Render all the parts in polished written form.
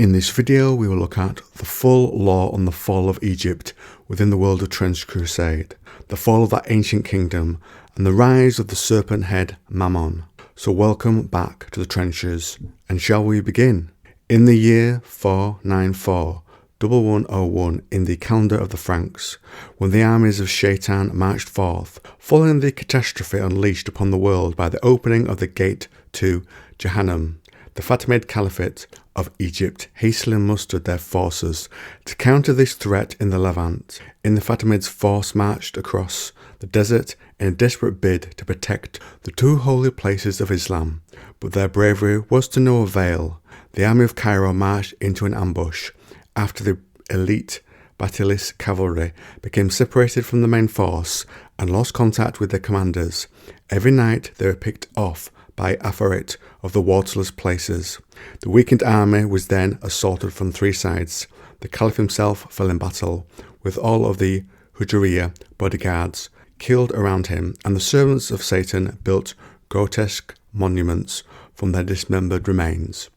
In this video we will look at the full lore on the fall of Egypt within the world of Trench Crusade, the fall of that ancient kingdom, and the rise of the serpent head Mammon. So welcome back to the trenches, and shall we begin? In the year 494, 1101 in the calendar of the Franks, when the armies of Shaitan marched forth, following the catastrophe unleashed upon the world by the opening of the gate to Jahannam, the Fatimid Caliphate of Egypt hastily mustered their forces to counter this threat in the Levant. The Fatimids' force marched across the desert in a desperate bid to protect the two holy places of Islam, but their bravery was to no avail. The army of Cairo marched into an ambush after the elite Batilis cavalry became separated from the main force and lost contact with their commanders. Every night they were picked off by Afarit of the waterless places. The weakened army was then assaulted from three sides. The Caliph himself fell in battle, with all of the Hujriya bodyguards killed around him, and the servants of Satan built grotesque monuments from their dismembered remains.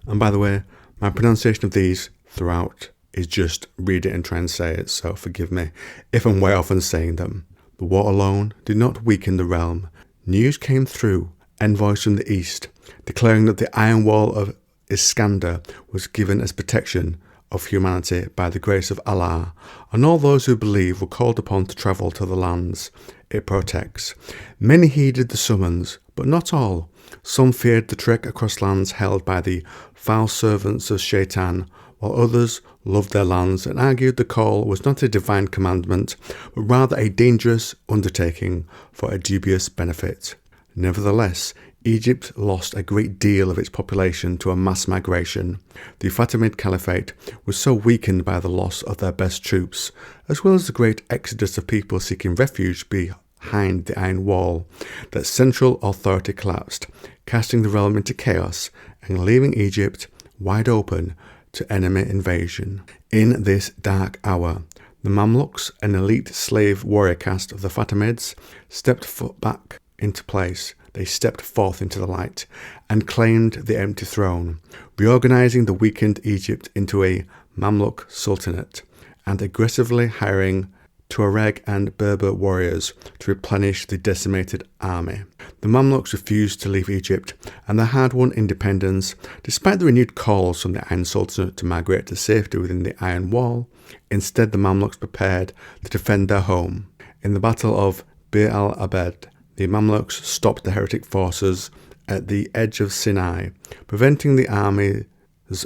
And by the way, my pronunciation of these throughout is just read it and try and say it, so forgive me if I'm way off on saying them. The war alone did not weaken the realm. News came through, envoys from the east, declaring that the iron wall of Iskander was given as protection of humanity by the grace of Allah, and all those who believe were called upon to travel to the lands it protects. Many heeded the summons, but not all. Some feared the trek across lands held by the foul servants of Shaitan, while others loved their lands and argued the call was not a divine commandment, but rather a dangerous undertaking for a dubious benefit. Nevertheless, Egypt lost a great deal of its population to a mass migration. The Fatimid Caliphate was so weakened by the loss of their best troops, as well as the great exodus of people seeking refuge behind the Iron Wall, that central authority collapsed, casting the realm into chaos and leaving Egypt wide open to enemy invasion. In this dark hour, the Mamluks, an elite slave warrior caste of the Fatimids, stepped back into place. They stepped forth into the light and claimed the empty throne, reorganizing the weakened Egypt into a Mamluk Sultanate and aggressively hiring Tuareg and Berber warriors to replenish the decimated army. The Mamluks refused to leave Egypt and their hard-won independence, despite the renewed calls from the Iron Sultanate to migrate to safety within the Iron Wall. Instead, the Mamluks prepared to defend their home. In the Battle of Bir al-Abed, the Mamluks stopped the heretic forces at the edge of Sinai, preventing the armies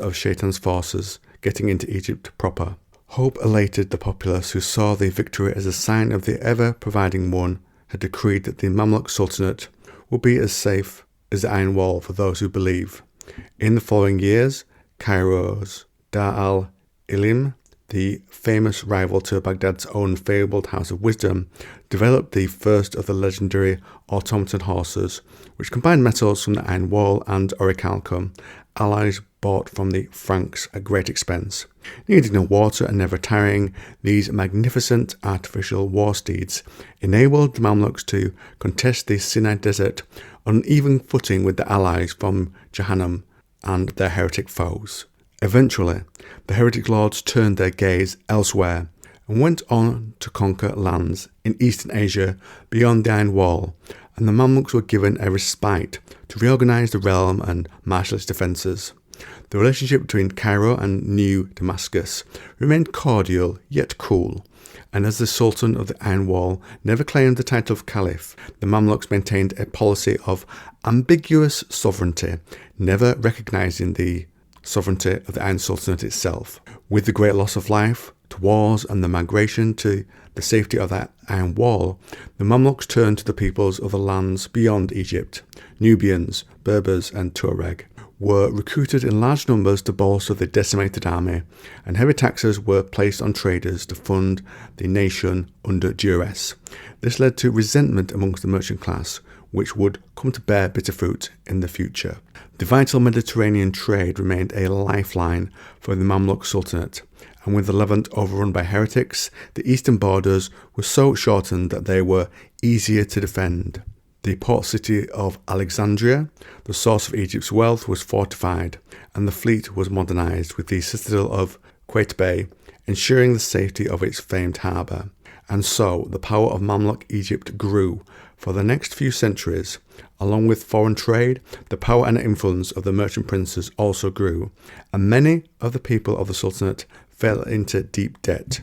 of Shaitan's forces getting into Egypt proper. Hope elated the populace, who saw the victory as a sign of the ever-providing one had decreed that the Mamluk Sultanate would be as safe as the Iron Wall for those who believe. In the following years, Cairo's Dar al-Ilim, the famous rival to Baghdad's own fabled House of Wisdom, developed the first of the legendary automaton horses, which combined metals from the Iron Wall and orichalcum, alloys bought from the Franks at great expense. Needing no water and never tiring, these magnificent artificial war steeds enabled the Mamluks to contest the Sinai desert on an even footing with the allies from Jahannam and their heretic foes. Eventually, the heretic lords turned their gaze elsewhere and went on to conquer lands in Eastern Asia beyond the Iron Wall, and the Mamluks were given a respite to reorganize the realm and marshal its defences. The relationship between Cairo and New Damascus remained cordial yet cool, and as the Sultan of the Iron Wall never claimed the title of Caliph, the Mamluks maintained a policy of ambiguous sovereignty, never recognising the sovereignty of the Iron Sultanate itself. With the great loss of life to wars and the migration to the safety of that Iron Wall, the Mamluks turned to the peoples of the lands beyond Egypt. Nubians, Berbers and Tuareg were recruited in large numbers to bolster the decimated army, and heavy taxes were placed on traders to fund the nation under duress. This led to resentment amongst the merchant class, which would come to bear bitter fruit in the future. The vital Mediterranean trade remained a lifeline for the Mamluk Sultanate, and with the Levant overrun by heretics, the eastern borders were so shortened that they were easier to defend. The port city of Alexandria, the source of Egypt's wealth, was fortified, and the fleet was modernized with the citadel of Bay, ensuring the safety of its famed harbour. And so the power of Mamluk Egypt grew for the next few centuries. Along with foreign trade, the power and influence of the merchant princes also grew, and many of the people of the Sultanate fell into deep debt.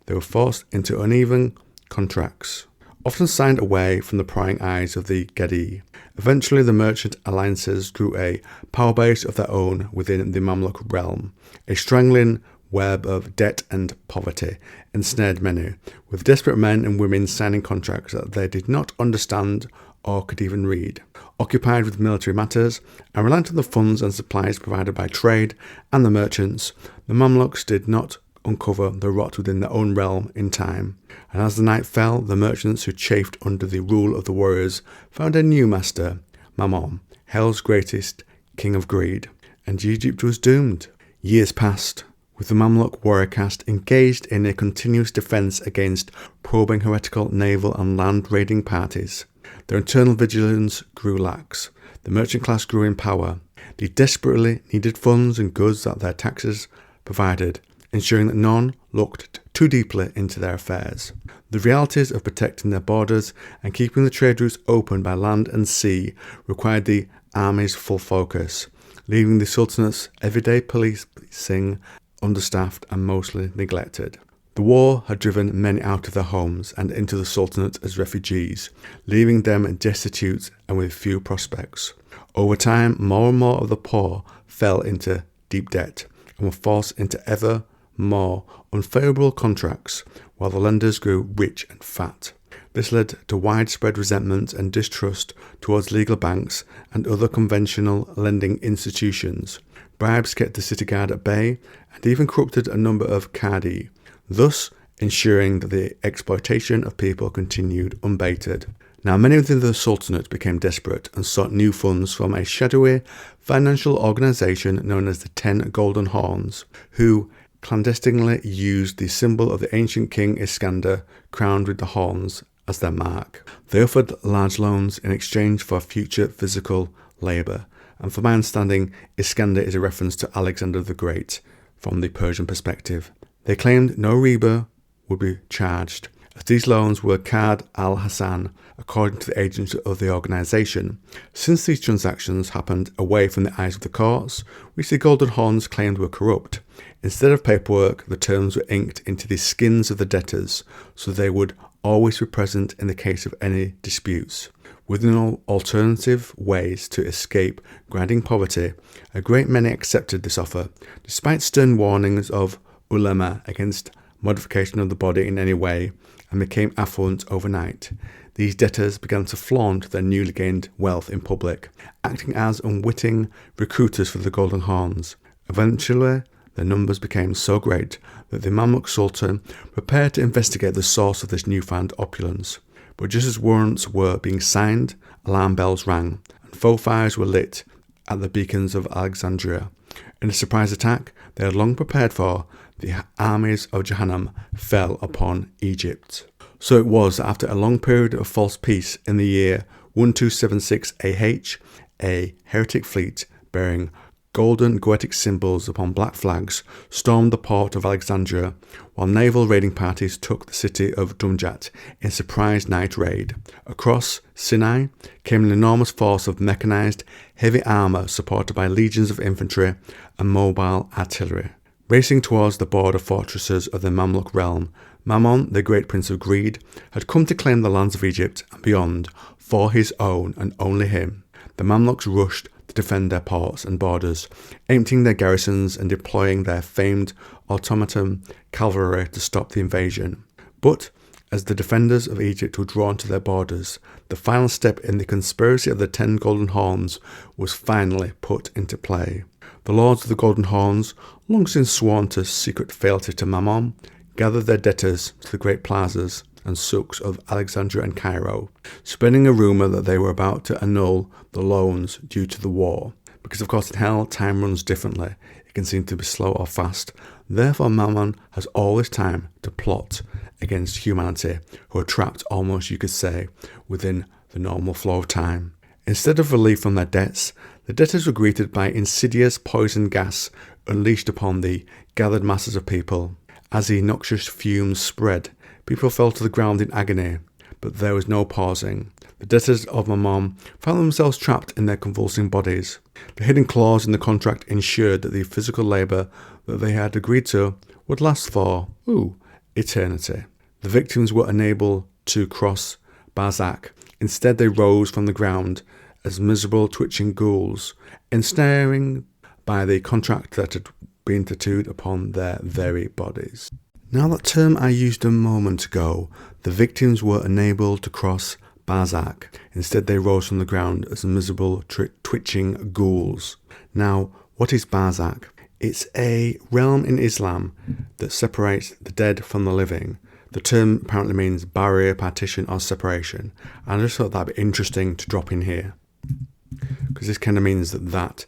They were forced into uneven contracts, often signed away from the prying eyes of the Gedi. Eventually, the merchant alliances grew a power base of their own within the Mamluk realm. A strangling web of debt and poverty ensnared many, with desperate men and women signing contracts that they did not understand or could even read. Occupied with military matters and reliant on the funds and supplies provided by trade and the merchants, the Mamluks did not uncover the rot within their own realm in time. And as the night fell, the merchants who chafed under the rule of the warriors found a new master, Mammon, hell's greatest king of greed, and Egypt was doomed. Years passed, with the Mamluk warrior caste engaged in a continuous defence against probing heretical naval and land raiding parties. Their internal vigilance grew lax. The merchant class grew in power. They desperately needed funds and goods that their taxes provided, ensuring that none looked too deeply into their affairs. The realities of protecting their borders and keeping the trade routes open by land and sea required the army's full focus, leaving the Sultanate's everyday policing understaffed and mostly neglected. The war had driven many out of their homes and into the Sultanate as refugees, leaving them destitute and with few prospects. Over time, more and more of the poor fell into deep debt and were forced into ever more unfavourable contracts, while the lenders grew rich and fat. This led to widespread resentment and distrust towards legal banks and other conventional lending institutions. Bribes kept the city guard at bay and even corrupted a number of Qadi, thus ensuring that the exploitation of people continued unabated. Now, many within the Sultanate became desperate and sought new funds from a shadowy financial organisation known as the 10 Golden Horns, who clandestinely used the symbol of the ancient king Iskander, crowned with the horns, as their mark. They offered large loans in exchange for future physical labour, and from my understanding, Iskander is a reference to Alexander the Great from the Persian perspective. They claimed no riba would be charged, as these loans were Qard al-Hassan, according to the agents of the organisation. Since these transactions happened away from the eyes of the courts, which the Golden Horns claimed were corrupt, instead of paperwork, the terms were inked into the skins of the debtors, so they would always be present in the case of any disputes. Within alternative ways to escape grinding poverty, a great many accepted this offer, despite stern warnings of ulama against modification of the body in any way, and became affluent overnight. These debtors began to flaunt their newly gained wealth in public, acting as unwitting recruiters for the Golden Horns. Eventually, their numbers became so great that the Mamluk Sultan prepared to investigate the source of this newfound opulence. But just as warrants were being signed, alarm bells rang, and faux fires were lit at the beacons of Alexandria. In a surprise attack they had long prepared for, the armies of Jahannam fell upon Egypt. So it was after a long period of false peace in the year 1276 AH, a heretic fleet bearing golden Goetic symbols upon black flags stormed the port of Alexandria, while naval raiding parties took the city of Dumjat in surprise night raid. Across Sinai came an enormous force of mechanized heavy armor supported by legions of infantry and mobile artillery. Racing towards the border fortresses of the Mamluk realm, Mammon, the great prince of greed, had come to claim the lands of Egypt and beyond for his own and only him. The Mamluks rushed to defend their ports and borders, emptying their garrisons and deploying their famed automaton cavalry to stop the invasion. But as the defenders of Egypt were drawn to their borders, the final step in the conspiracy of the 10 Golden Horns was finally put into play. The lords of the Golden Horns, long since sworn to secret fealty to Mammon, gathered their debtors to the great plazas and souks of Alexandria and Cairo, spreading a rumour that they were about to annul the loans due to the war. Because of course in hell, time runs differently. It can seem to be slow or fast. Therefore Mammon has all this time to plot against humanity, who are trapped almost, you could say, within the normal flow of time. Instead of relief from their debts, the debtors were greeted by insidious poison gas unleashed upon the gathered masses of people. As the noxious fumes spread, people fell to the ground in agony, but there was no pausing. The debtors of Mammon found themselves trapped in their convulsing bodies. The hidden clause in the contract ensured that the physical labour that they had agreed to would last for, eternity. The victims were unable to cross Barzak. Instead, they rose from the ground as miserable twitching ghouls, ensnaring by the contract that had been tattooed upon their very bodies. Now, that term I used a moment ago, the victims were unable to cross Barzak. Instead, they rose from the ground as miserable twitching ghouls. Now, what is Barzak? It's a realm in Islam that separates the dead from the living. The term apparently means barrier, partition, or separation. And I just thought that'd be interesting to drop in here, because this kind of means that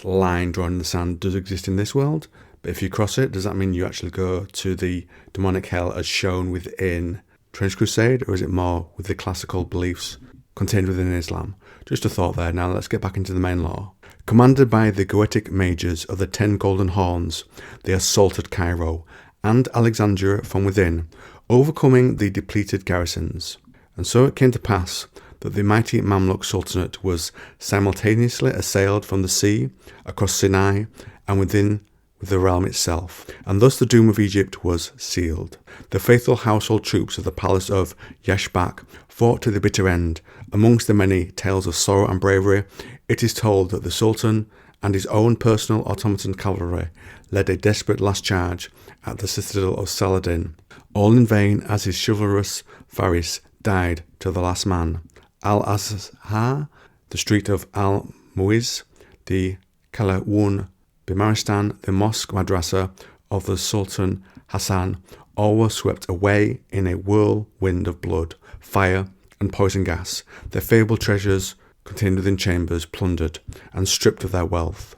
line drawn in the sand does exist in this world. But if you cross it, does that mean you actually go to the demonic hell as shown within Crusade, or is it more with the classical beliefs contained within Islam? Just a thought there. Now let's get back into the main lore. Commanded by the Goetic mages of the 10 Golden Horns, they assaulted Cairo and Alexandria from within, overcoming the depleted garrisons. And so it came to pass that the mighty Mamluk Sultanate was simultaneously assailed from the sea, across Sinai, and within the realm itself, and thus the doom of Egypt was sealed. The faithful household troops of the palace of Yashbak fought to the bitter end. Amongst the many tales of sorrow and bravery, it is told that the Sultan and his own personal automaton cavalry led a desperate last charge at the citadel of Saladin, all in vain, as his chivalrous Faris died to the last man. Al-Azhar, the street of Al-Muiz, the Kalawun Bimaristan, the mosque madrasa of the Sultan Hassan, all were swept away in a whirlwind of blood, fire, and poison gas, their fabled treasures contained within chambers plundered and stripped of their wealth.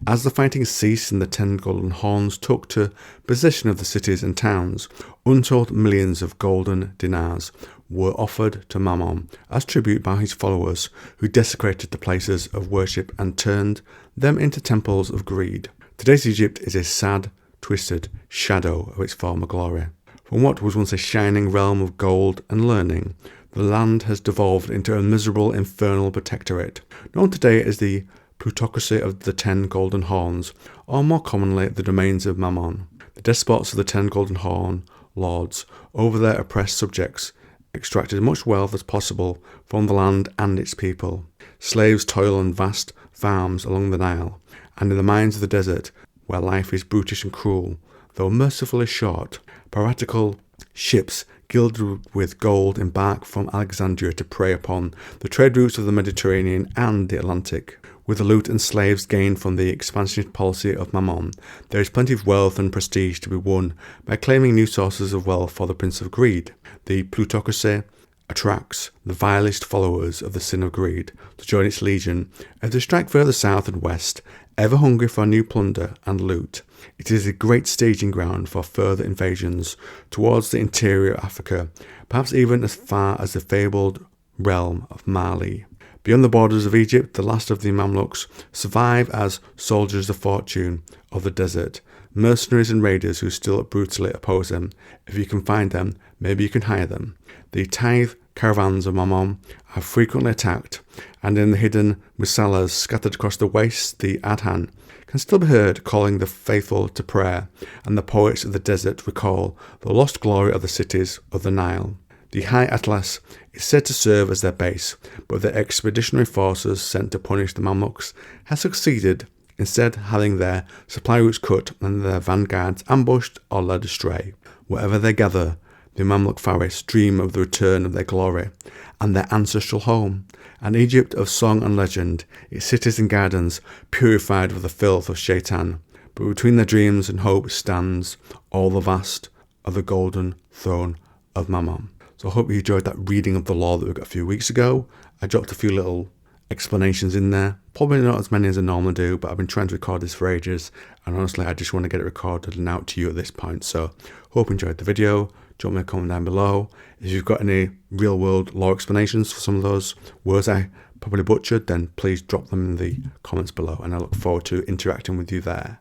As the fighting ceased and the 10 Golden Horns took to possession of the cities and towns, untold millions of golden dinars were offered to Mammon as tribute by his followers, who desecrated the places of worship and turned them into temples of greed. Today's Egypt is a sad, twisted shadow of its former glory. From what was once a shining realm of gold and learning, the land has devolved into a miserable infernal protectorate, known today as the plutocracy of the 10 Golden Horns, or more commonly the domains of Mammon. The despots of the 10 Golden Horn lords over their oppressed subjects extracted as much wealth as possible from the land and its people. Slaves toil on vast farms along the Nile, and in the mines of the desert, where life is brutish and cruel, though mercifully short. Piratical ships gilded with gold embark from Alexandria to prey upon the trade routes of the Mediterranean and the Atlantic. With the loot and slaves gained from the expansionist policy of Mammon, there is plenty of wealth and prestige to be won by claiming new sources of wealth for the Prince of Greed. The plutocracy attracts the vilest followers of the sin of greed to join its legion as they strike further south and west, ever hungry for new plunder and loot. It is a great staging ground for further invasions towards the interior of Africa, perhaps even as far as the fabled realm of Mali. Beyond the borders of Egypt, the last of the Mamluks survive as soldiers of fortune of the desert, mercenaries and raiders who still brutally oppose them. If you can find them, maybe you can hire them. The tithe caravans of Mammon are frequently attacked, and in the hidden musallas scattered across the wastes, the adhan can still be heard calling the faithful to prayer, and the poets of the desert recall the lost glory of the cities of the Nile. The High Atlas is said to serve as their base, but the expeditionary forces sent to punish the Mamluks have succeeded, instead having their supply routes cut and their vanguards ambushed or led astray. Wherever they gather, the Mamluk Faris dream of the return of their glory and their ancestral home, an Egypt of song and legend, its cities and gardens purified of the filth of Shaitan. But between their dreams and hopes stands all the vast of the golden throne of Mammon. So I hope you enjoyed that reading of the lore that we got a few weeks ago. I dropped a few little explanations in there. Probably not as many as I normally do, but I've been trying to record this for ages, and honestly I just want to get it recorded and out to you at this point. So hope you enjoyed the video. Drop me a comment down below if you've got any real world lore explanations for some of those words I probably butchered. Then please drop them in the comments below, and I look forward to interacting with you there.